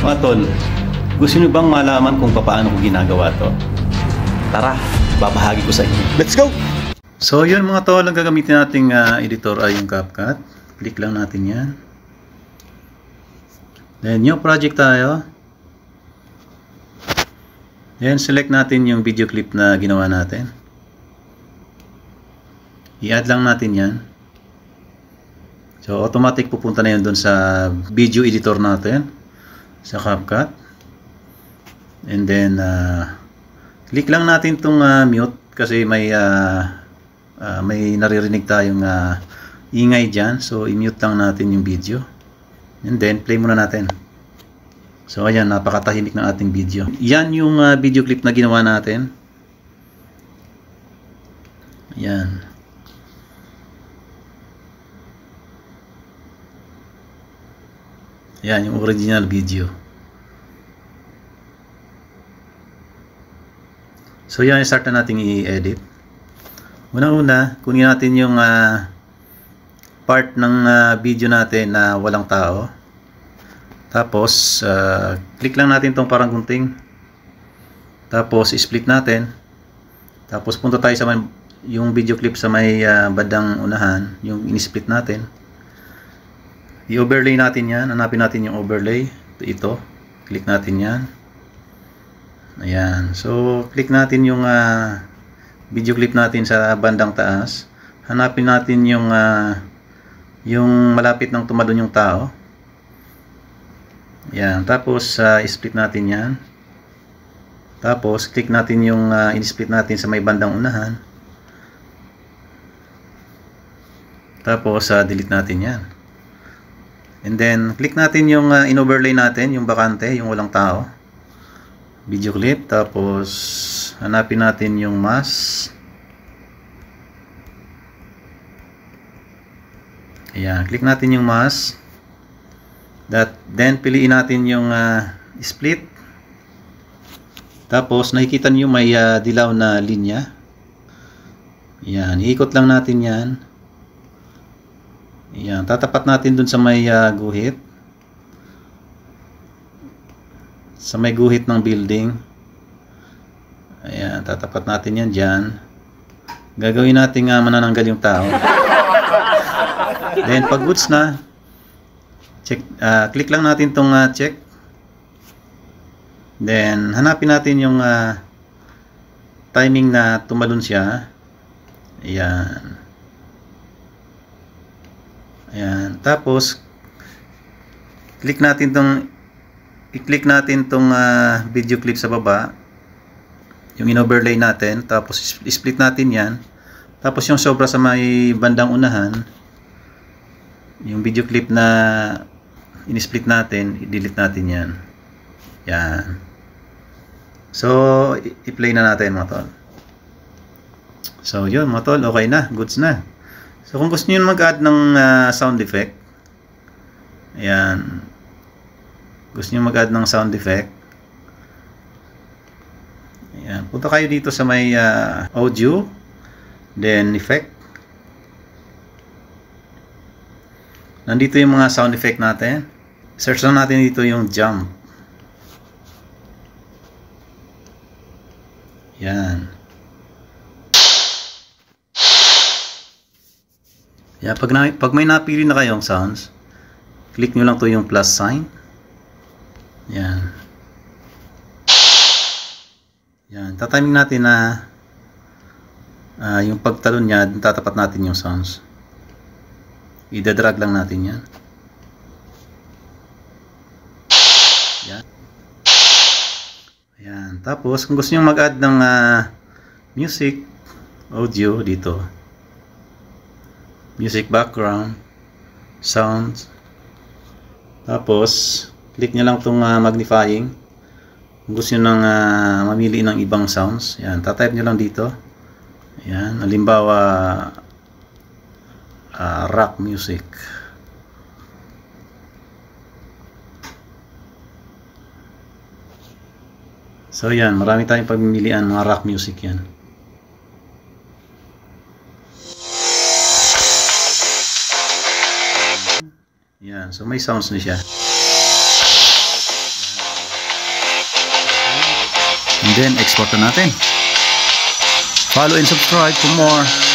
Mga tol, gusto nyo bang malaman kung paano ko ginagawa to? Tara, babahagi ko sa inyo. Let's go! So yun mga tol, ang gagamitin nating editor ay yung CapCut. Click lang natin yan. Then new project tayo. Then select natin yung video clip na ginawa natin. I-add lang natin yan. So automatic pupunta na yun dun sa video editor natin sa CapCut. And then click lang natin itong mute kasi may naririnig tayong ingay dyan. So i-mute lang natin yung video. And then play muna natin. So ayan, napakatahimik ng ating video. Yan yung video clip na ginawa natin. Ayan. Yan yung original video. So yan, start na natin i-edit. Unang-una, kunin natin yung part ng video natin na walang tao. Tapos click lang natin tong parang gunting. Tapos split natin. Tapos punta tayo sa yung video clip sa may bandang unahan, yung in-split natin. I-overlay natin yan. Hanapin natin yung overlay. Ito. Click natin yan. Ayan. So, click natin yung video clip natin sa bandang taas. Hanapin natin yung malapit ng tumalon yung tao. Ayan. Tapos, split natin yan. Tapos, click natin yung in-split natin sa may bandang unahan. Tapos, delete natin yan. And then, click natin yung in-overlay natin, yung bakante, yung walang tao. Video clip. Tapos, hanapin natin yung mask. Ayan. Click natin yung mask. Then, piliin natin yung split. Tapos, nakikita nyo may dilaw na linya. Ayan. Iikot lang natin yan. Ayan, tatapat natin dun sa may guhit. Sa may guhit ng building. Ayan, tatapat natin yan dyan. Gagawin natin manananggal yung tao. Then, pag goods na, check, click lang natin tong check. Then, hanapin natin yung timing na tumalon siya. Ayan. Ayan. Tapos i-click natin tong video clip sa baba. Yung in-overlay natin. Tapos split natin yan. Tapos yung sobra sa may bandang unahan, yung video clip na in-split natin, i-delete natin yan. Yan. So, i-play na natin mga tol. So, yun mga tol. Okay na. Goods na. So, kung gusto nyo mag-add ng sound effect, ayan, gusto nyo mag-add ng sound effect, ayan, punta kayo dito sa may audio, then effect. Nandito yung mga sound effect natin. Search lang natin dito yung jump. Ayan. Yeah, pag may napili na kayong sounds, click nyo lang to yung plus sign. Yan. Yan. Tatiming natin na yung pagtalon niya, tatapat natin yung sounds. I-drag lang natin yan. Yan. Yan. Tapos, kung gusto nyo mag-add ng music, audio dito. Music background, sounds. Tapos, click nyo lang itong magnifying. Kung gusto nyo nang mamili ng ibang sounds, yan, tatype nyo lang dito. Yan, halimbawa, rock music. So yan, marami tayong pagmimilian mga rock music yan. Yan, so may sounds na siya. Yan. And then export na natin. Follow and subscribe for more.